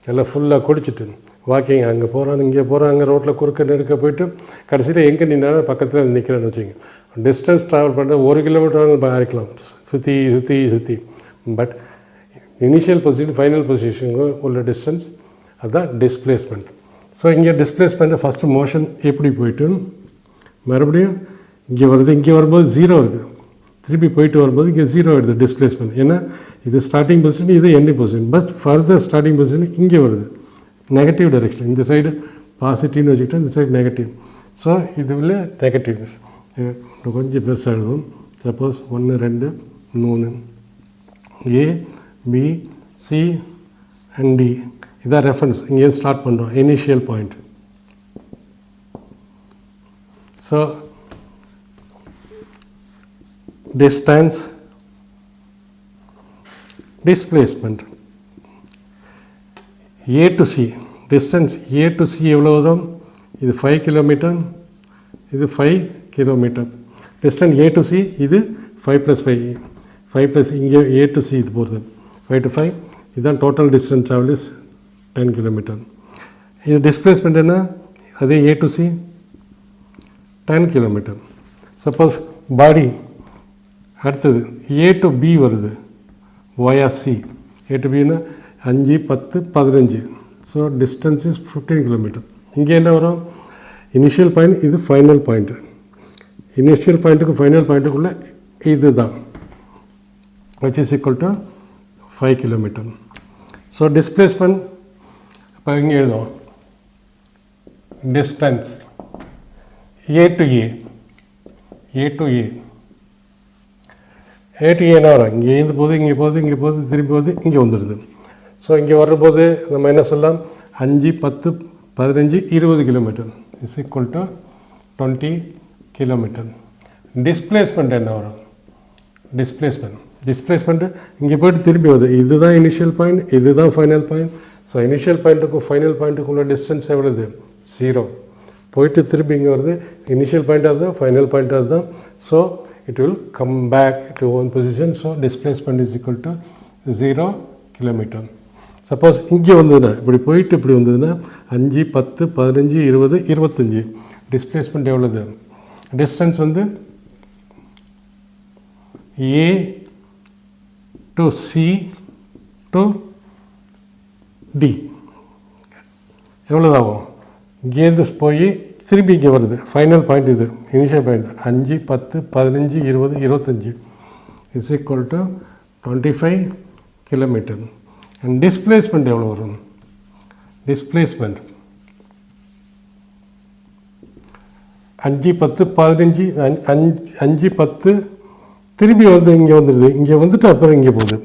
எல்லாம் ஃபுல்லாக குடிச்சிட்டு வாக்கிங் அங்கே போகிறான் இங்கே போகிறான், அங்கே ரோட்டில் குறுக்க நெடுக்க போயிட்டு கடைசியில் எங்கே நின்னாலும் பக்கத்தில் நிற்கிறேன்னு வச்சுங்க. டிஸ்டன்ஸ் ட்ராவல் பண்ணுற 1 கிலோமீட்டர் ஆகிக்கலாம் சுற்றி. பட் இனிஷியல் பொசிஷன் ஃபைனல் பொசிஷனுக்கு உள்ள டிஸ்டன்ஸ் அதுதான் டிஸ்பிளேஸ்மெண்ட். ஸோ இங்கே டிஸ்பிளேஸ்மெண்ட்டு ஃபஸ்ட்டு மோஷன் எப்படி போயிட்டு மறுபடியும் இங்கே வருது, இங்கே வரும்போது 0 இருக்குது, திருப்பி போயிட்டு வரும்போது இங்கே 0 ஆகிடுது டிஸ்பிளேஸ்மெண்ட். ஏன்னா இது ஸ்டார்டிங் பொசிஷன், இது ending position. But further starting position இங்கே வருது நெகட்டிவ் டைரெக்ஷன். இந்த சைடு பாசிட்டிவ்னு வச்சுக்கிட்டா இந்த சைடு நெகட்டிவ். ஸோ இதுவில் நெகட்டிவ்ஸ் கொஞ்சம் பெருசாக எழுதும். Suppose 1 2 3 A B C and D இதான் ரெஃபரன்ஸ். இங்கே ஸ்டார்ட் பண்ணுறோம் initial point. So distance, displacement, A to C, distance A to C எவ்வளோ வரும்? இது 5 கிலோமீட்டர், இது 5 kilometre. Distance A to C இது 5 + 5 + இங்கே A to C இது போகிறது 5 to 5. இதுதான் total distance travel is 10 kilometre. இது டிஸ்பிளேஸ்மெண்ட் என்ன? அதே A to C 10 kilometre. Suppose body அடுத்தது A to B வருது via C. A to B னா 5 10 15. So distance is 15 kilometre. இங்கே என்ன வரும்? இனிஷியல் பாயிண்ட், இது ஃபைனல் பாயிண்ட்டு. இனிஷியல் பாயிண்ட்டுக்கு ஃபைனல் பாயிண்ட்டுக்குள்ளே இது தான் which is equal to 5 kilometre. So displacement இப்போ இங்கே எழுதுவோம். டிஸ்டன்ஸ் A to A என்ன வரும்? இங்கே இருந்து போகுது, இங்கே போகுது, இங்கே போகுது, திரும்பி போகுது, இங்கே வந்துடுது. ஸோ இங்கே வரும்போது நம்ம என்ன சொல்லலாம்? 5 10 15 20 kilometre is equal to 20 kilometre. Displacement என்ன வரும்? டிஸ்பிளேஸ்மெண்ட்டு இங்கே போய்ட்டு திரும்பி வருது. இதுதான் இனிஷியல் பாயிண்ட், இதுதான் ஃபைனல் பாயிண்ட். ஸோ இனிஷியல் பாயிண்ட்டுக்கும் ஃபைனல் பாயிண்ட்டுக்கும் உள்ள டிஸ்டன்ஸ் எவ்வளவு? 0. போயிட்டு திரும்பி இங்கே வருது. இனிஷியல் பாயிண்ட் அதுதான், ஃபைனல் பாயிண்ட் அதுதான். So it will come back to one position. So displacement is equal to 0 kilometer. Suppose இங்கே வந்ததுன்னா இப்படி போயிட்டு இப்படி வந்ததுன்னா 5 10 15 20 25 டிஸ்பிளேஸ்மெண்ட் எவ்வளவு? டிஸ்டன்ஸ் வந்து A to C to D எவ்வளோ ஆகும்? இங்கேருந்து போய் திரும்பி இங்கே வருது. ஃபைனல் பாயிண்ட் இது initial point 5 10 15 20 25 is equal to 25 kilometre. And displacement எவ்வளோ வரும்? டிஸ்பிளேஸ்மெண்ட் 5 10 15 5 10 திரும்பி வந்து இங்கே வந்துடுது. இங்கே வந்துட்டு அப்புறம் இங்கே போகுது.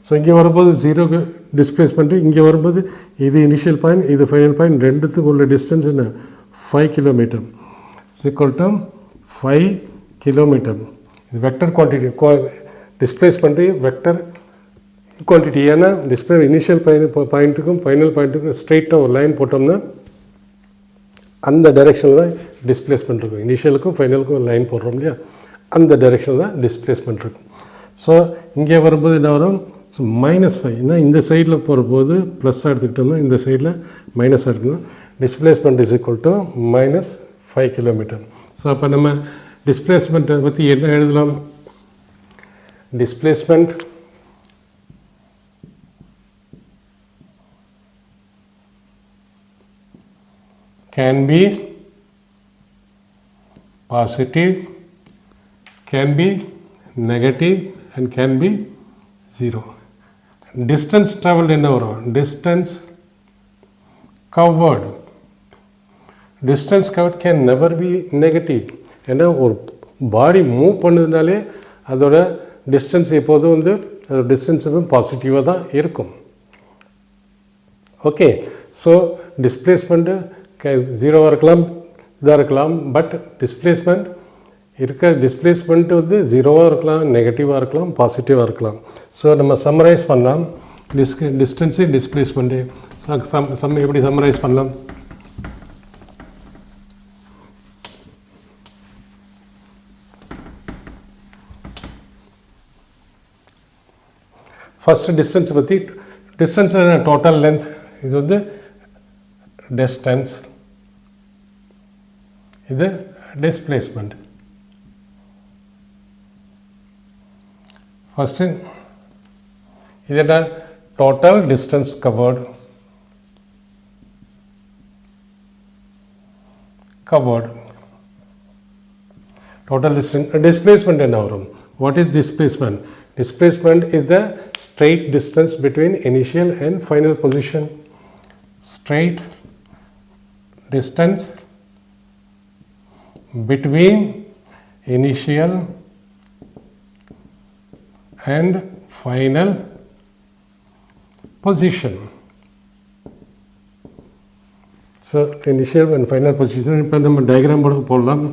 ஸோ இங்கே வரும்போது 0 டிஸ்பிளேஸ்மெண்ட்டு, இங்கே வரும்போது இது இனிஷியல் பாயிண்ட், இது ஃபைனல் பாயிண்ட், ரெண்டுத்துக்கு உள்ள டிஸ்டன்ஸ் என்ன? 5 kilometre is equal to 5 kilometre. இது vector quantity. Displacement vector quantity. ஏன்னா இனிஷியல் பாயிண்ட்டுக்கும் ஃபைனல் பாயிண்ட்டுக்கும் ஸ்ட்ரெயிட்டாக ஒரு லைன் போட்டோம்னா அந்த டைரெக்ஷனில் தான் டிஸ்பிளேஸ்மெண்ட் இருக்கும். இனிஷியலுக்கும் ஃபைனலுக்கும் லைன் போடுறோம் இல்லையா, அந்த டைரெக்ஷனில் தான் டிஸ்பிளேஸ்மெண்ட் இருக்கும். ஸோ இங்கே வரும்போது என்ன வரும்? ஸோ -5. ஏன்னா இந்த சைடில் போகிறபோது ப்ளஸ்ஸாக எடுத்துக்கிட்டோம்னா இந்த சைடில் மைனஸாக எடுக்கணும். displacement is equal to minus 5 kilometer. So அப்போ நம்ம displacement பற்றி என்ன எழுதலாம்? Displacement can be positive, can be negative and can be zero. Distance traveled என்ன வரும்? Distance covered. Distance covered can never be negative. ஏன்னா ஒரு பாடி மூவ் பண்ணுறதுனாலே அதோட டிஸ்டன்ஸ் எப்போதும் வந்து அதோட டிஸ்டன்ஸ் பாசிட்டிவாக தான் இருக்கும். ஓகே, ஸோ டிஸ்பிளேஸ்மெண்ட்டு ஜீரோவாக இருக்கலாம், இதாக இருக்கலாம். பட் டிஸ்பிளேஸ்மெண்ட் டிஸ்பிளேஸ்மெண்ட் வந்து ஜீரோவாக இருக்கலாம், நெகட்டிவாக இருக்கலாம், பாசிட்டிவாக இருக்கலாம். ஸோ நம்ம சம்மரைஸ் பண்ணலாம் டிஸ்டன்ஸு டிஸ்பிளேஸ்மெண்ட்டு. எப்படி சம்மரைஸ் பண்ணலாம்? ஃபஸ்ட்டு டிஸ்டன்ஸ் பற்றி, டிஸ்டன்ஸ் டோட்டல் லென்த், இது வந்து டிஸ்டன்ஸ், இது டிஸ்பிளேஸ்மெண்ட். ஃபஸ்ட்டு இது என்ன? Total distance covered, total distance. Displacement என்ன வரும்? What is displacement? Displacement is the straight distance between initial and final position. Straight distance between initial and final position. So initial and final position. இப்போ நம்ம diagram போடலாம்.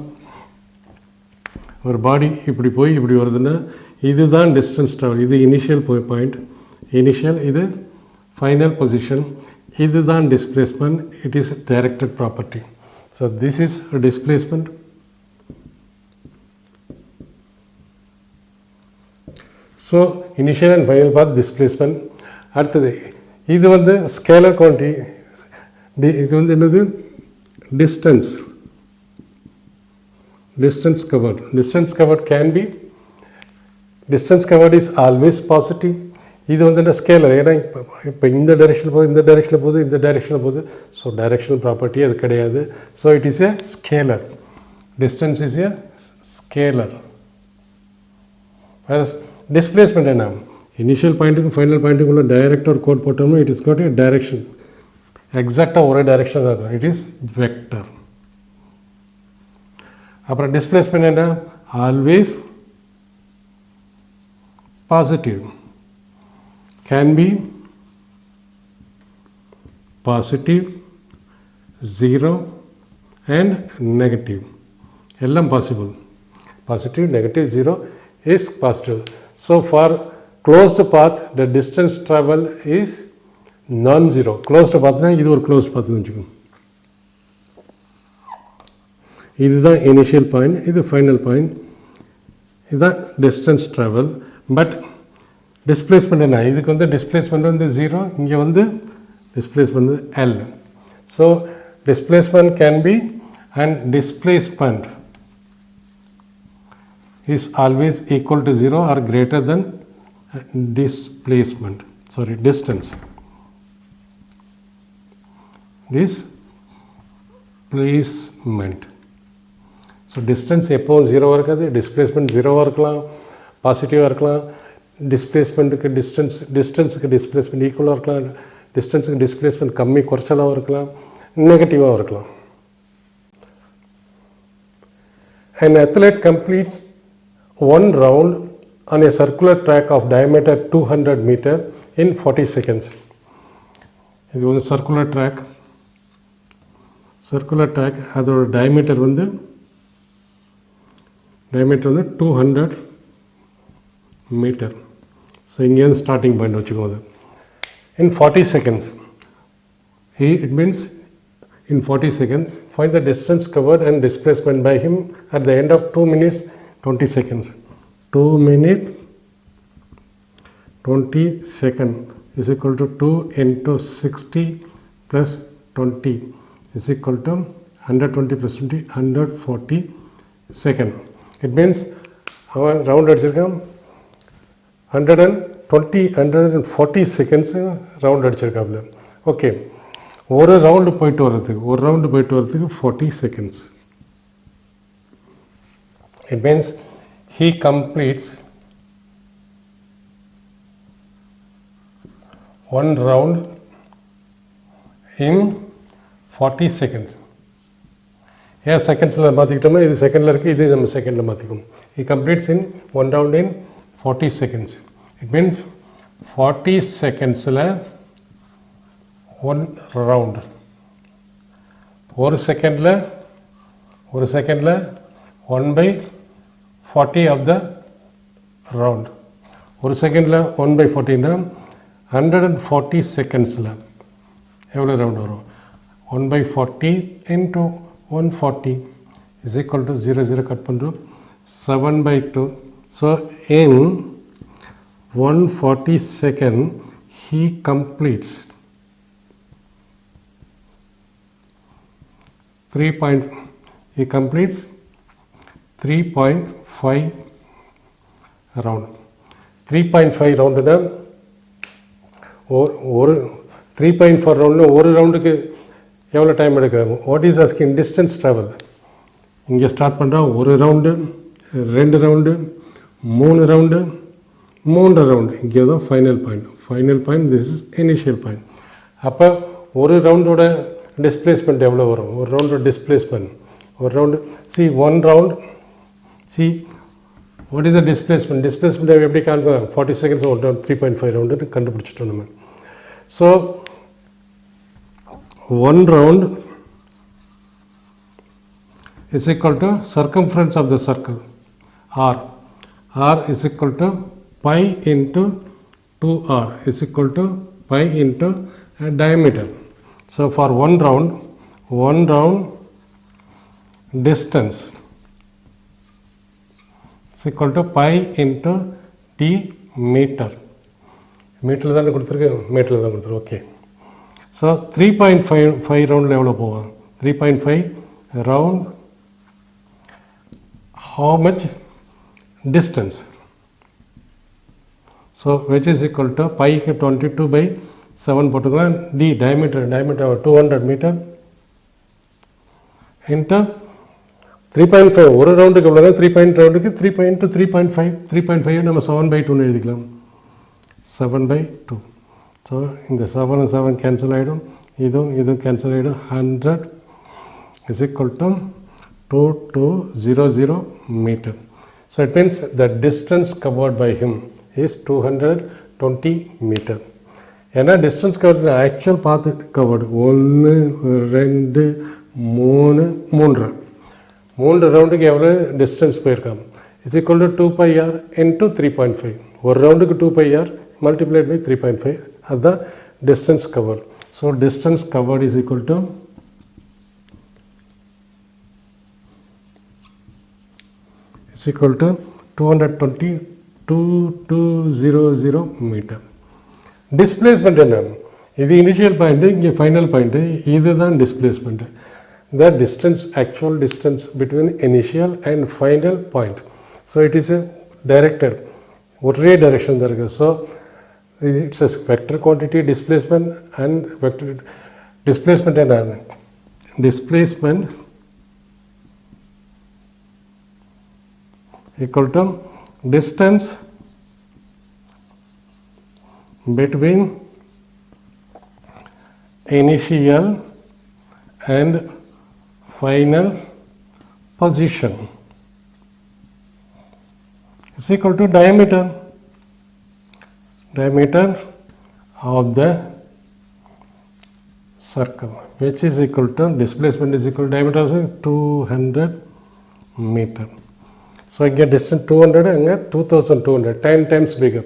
ஒரு body இப்படி போய் இப்படி வருதுன்னா இதுதான் டிஸ்டன்ஸ் ட்ராவல். இது இனிஷியல் பாயிண்ட், இனிஷியல், இது ஃபைனல் பொசிஷன், இதுதான் displacement. It is directed property. So this is displacement. So initial and final path displacement. அடுத்தது இது வந்து ஸ்கேலர் குவான்டிட்டி. இது வந்து என்னது? Distance, distance covered. Distance covered can be, distance covered is always positive. இது வந்து scalar. ஏன்னா இப்போ இந்த டைரெக்ஷனில் போகுது, இந்த டைரெக்ஷனில் போகுது, இந்த டைரெக்ஷனில் போகுது. ஸோ டைரெக்ஷனல் ப்ராப்பர்ட்டி அது கிடையாது. So it is a scalar. Distance is a scalar. Displacement என்ன? இனிஷியல் பாயிண்ட்டுக்கும் ஃபைனல் பாயிண்ட்டுக்குள்ள டைரக்ட் ஒரு கோட் போட்டோம்னா it is got a direction. எக்ஸாக்டாக ஒரே டைரெக்ஷன் இருக்கும். It is vector. அப்புறம் டிஸ்பிளேஸ்மெண்ட் என்ன? Always positive, can be positive, zero and negative. எல்லாம் possible. Positive, negative, zero is positive. So for closed path the distance travel is non zero. Closed பாத்னா இது ஒரு closed பாத்துன்னு வச்சுக்கோங்க. இதுதான் இனிஷியல் பாயிண்ட், இது ஃபைனல் பாயிண்ட், இதுதான் டிஸ்டன்ஸ் ட்ராவல். பட் டிஸ்பிளேஸ்மெண்ட் என்ன? இதுக்கு வந்து டிஸ்பிளேஸ்மெண்ட் வந்து ஜீரோ, இங்கே வந்து டிஸ்பிளேஸ்மெண்ட் வந்து L. So displacement can be and displacement is always equal to zero or greater than displacement, sorry, distance. Displacement. So distance எப்போது ஜீரோவாக இருக்காது, டிஸ்பிளேஸ்மெண்ட் ஜீரோவாக இருக்கலாம், பாசிட்டிவாக இருக்கலாம். டிஸ்பிளேஸ்மெண்ட்டுக்கு டிஸ்டன்ஸுக்கு டிஸ்பிளேஸ்மெண்ட் ஈக்குவலாக இருக்கலாம், டிஸ்டன்ஸுக்கு டிஸ்பிளேஸ்மெண்ட் கம்மி குறைச்சலாகவும் இருக்கலாம், நெகட்டிவாகவும் இருக்கலாம். An athlete completes one round on a circular track of diameter 200 meter in 40 seconds. இது ஒரு சர்க்குலர் ட்ராக். அதோட டயமீட்டர் வந்து 200 மீட்டர். ஸோ இங்கேருந்து ஸ்டார்டிங் பாயிண்ட் வச்சுக்கோங்க. In 40 seconds, it means in 40 seconds, find the distance covered and displacement by him at the end of 2 minutes 20 seconds. 2 minutes 20 seconds is equal to 2 into 60 plus 20 is equal to 120 plus 20, 140 second. It means அவன் round அடிச்சிருக்கான் 140 seconds round அடிச்சிருக்காப்புல. Okay, ஒரு round போயிட்டு வர்றதுக்கு 40 seconds. It means he completes one round in 40 seconds. ஏன் செகண்ட்ஸில் மாற்றிக்கிட்டோம்னா இது செகண்டில் இருக்குது, இது நம்ம செகண்டில் மாற்றிக்கும். He completes in one round in 40 seconds. It means 40 செகண்ட்ஸில் ஒன் ரவுண்டு. ஒரு செகண்டில் 1/40 ஆஃப் த ரவுண்ட். ஒரு செகண்டில் 1/40ன்னா 140 செகண்ட்ஸில் எவ்வளோ ரவுண்ட் வரும்? 1/40 into 140 is equal to 0 cut பண்ணுறோம் 7/2. So in 140 second he completes 3.5 round. 3.5 ரவுண்டுனா ஒரு 3.4 ரவுண்டில் ஒரு ரவுண்டுக்கு எவ்வளோ டைம் எடுக்குது? What is asking distance travel. இங்கே ஸ்டார்ட் பண்ணுறா, ஒரு ரவுண்டு, 2 ரவுண்டு, 3 ரவுண்டு, 3 ரவுண்டு. இங்கே தான் final point. This is initial point. அப்போ ஒரு ரவுண்டோட டிஸ்பிளேஸ்மெண்ட் எவ்வளோ வரும்? ஒரு ரவுண்டோட displacement one round. What is the displacement எப்படி காண்போம்? 40 செகண்ட்ஸ் ஒரு ரவுண்ட் 3.5 ரவுண்டுன்னு கண்டுபிடிச்சிட்டோம் நம்ம. So one round is equal to circumference of the circle r. R is equal to pi into 2r is equal to pi into diameter. So for one round distance is equal to pi into t meter. மீட்டரில் தானே கொடுத்துருக்கு. Okay, so 3.5 ரவுண்டில் எவ்வளோ போகும்? 3.5 round how much distance? So which is equal to pi 22/7 போட்டுக்கலாம். D diameter 200 meter into 3.5. ஒரு ரவுண்டுக்கு எவ்வளோ? 3 ரவுண்டுக்கு 3.5 நம்ம 7/2 எழுதிக்கலாம். 7/2. ஸோ இந்த 7 கேன்சல் ஆகிடும், இதுவும் கேன்சல் ஆகிடும். 100 is equal to 2200 meter. So it means the distance covered by him is 220 meter. ஏன்னா டிஸ்டன்ஸ் கவர்டு ஆக்சுவல் பார்த்து கவர்டு 1 2 3 ரவுண்டுக்கு எவ்வளோ டிஸ்டன்ஸ் போயிருக்காங்க? Is equal to 2πr into 3.5. ஒரு ரவுண்டுக்கு 2πr multiplied by 3.5. அதுதான் distance cover. So distance covert is equal to is equal to 220 meter. Displacement என்ன? இது initial point, இங்கே final point, இதுதான் displacement. The distance, actual distance between initial and final point. So it is directed, ஒரே direction தான் இருக்குது. So it's a vector quantity displacement and vector displacement and displacement equal to distance between initial and final position is equal to diameter of the circle, which is equal to displacement is equal to diameter of 200 meter. So I get distance 200 and 2200, 10 times bigger.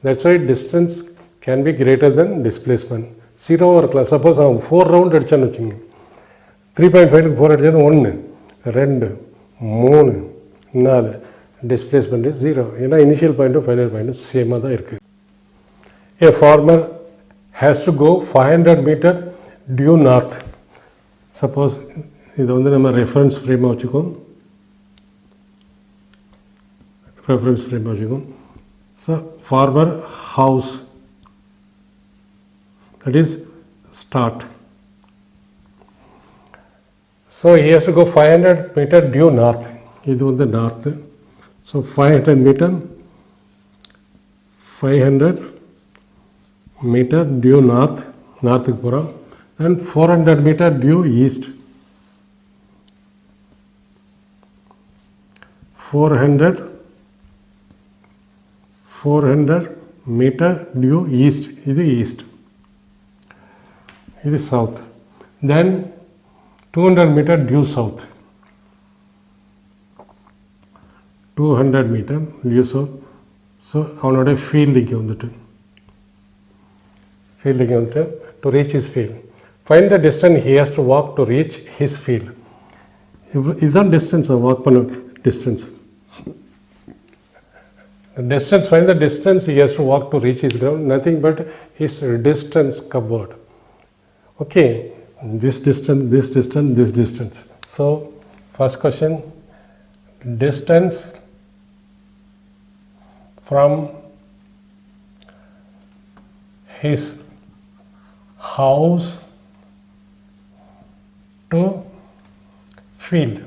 That's why distance can be greater than displacement. 0 இருக்கலாம். Suppose அவன் 4 round அடிச்சான்னு வச்சுங்க, 3.5க்கு 4 அடிச்சான்னு 1 2 3 4 displacement is 0. ஏன்னா initial பாயிண்ட்டும் final பாயிண்ட்டும் சேமாக தான் இருக்குது. A farmer has to go 500 meter due north. சப்போஸ் இது வந்து நம்ம ரெஃபரன்ஸ் ஃப்ரேமாக வச்சுக்கோம். ரெஃபரன்ஸ் ஃப்ரேமாக வச்சுக்கோம். So farmer house, that is start. So he has to go 500 meter due north. இது வந்து north. So 500 meter, 500 meter due north, நார்த்துக்கு போகிறோம். Then 400 meter due east. 400 meter due east. இது east. This is south. Then 200 meter due south. 200 meter due south. So அவனோட fielding வந்துட்டு to reach his field. Find the distance he has to walk to reach his field. இதுதான் distance, walk பண்ண distance. Find the distance he has to walk to reach his ground. Nothing but his distance covered. Okay, this distance. So first question, distance from his house to field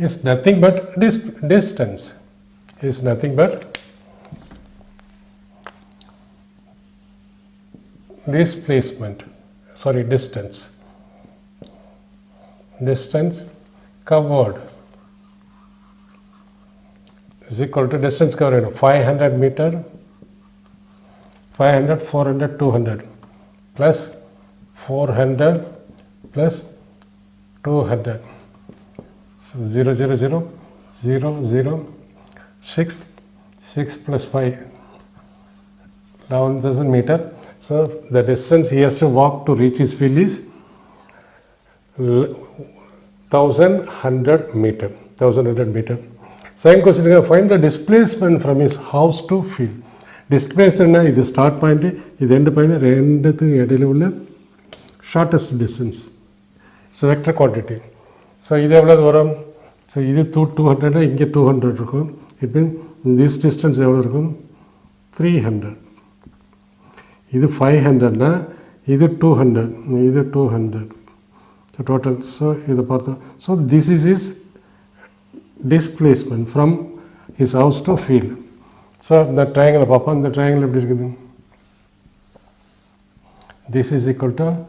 is nothing but distance. Is nothing but displacement. Sorry, distance covered is equal to distance covered 500 meter, 500, 400, 200 plus 400 plus 200. So 0, 0, 0, 0, 0, 6 plus 5, 11,000 meter. So the distance he has to walk to reach his field is 1100 meter. Second question, find the displacement from his house to field. Displacement is the start point, this end point, the shortest distance. It's a vector quantity. So this is 200, here 200. It means this distance is 300. This is 500, this is 200, this is 200. So total, so this is his displacement from his house to field. So the triangle, this is equal to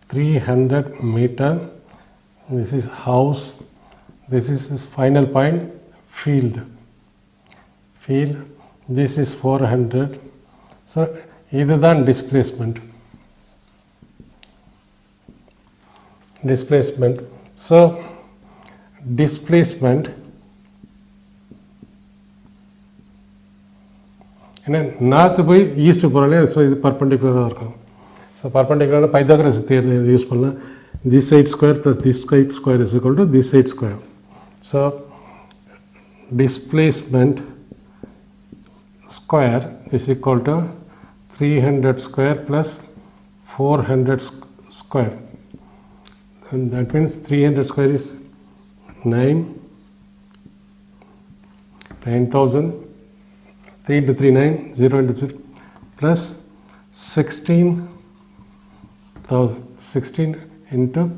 300 meter. This is house. This is his final point, field. This is 400. So either than displacement. So displacement north by east போறானே, so இது perpendicular இருக்கும். So perpendicular Pythagoras theorem use பண்ணலாம். This side square plus this side square is equal to this side square. So displacement square is equal to 300 square plus 400 square. And that means 300 square is 9,000. 3 into 3, 9, 0 into 0, plus 16 into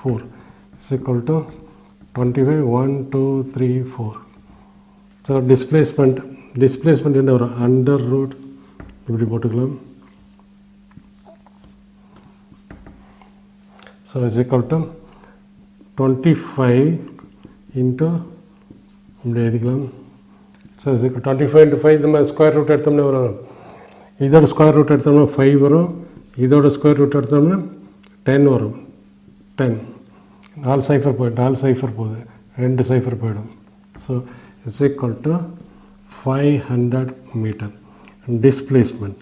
4 is equal to 25, 1, 2, 3, 4. So displacement in our under root, so is equal to 25 into so is equal to 25 into 5, the square root at either square root at 5 or either square root at 10 or 10. All cipher point, end cipher point. So is equal to 500 meter displacement.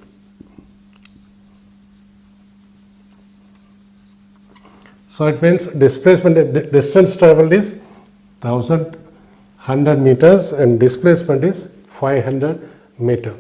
So it means displacement distance traveled is 100 meters and displacement is 500 meter.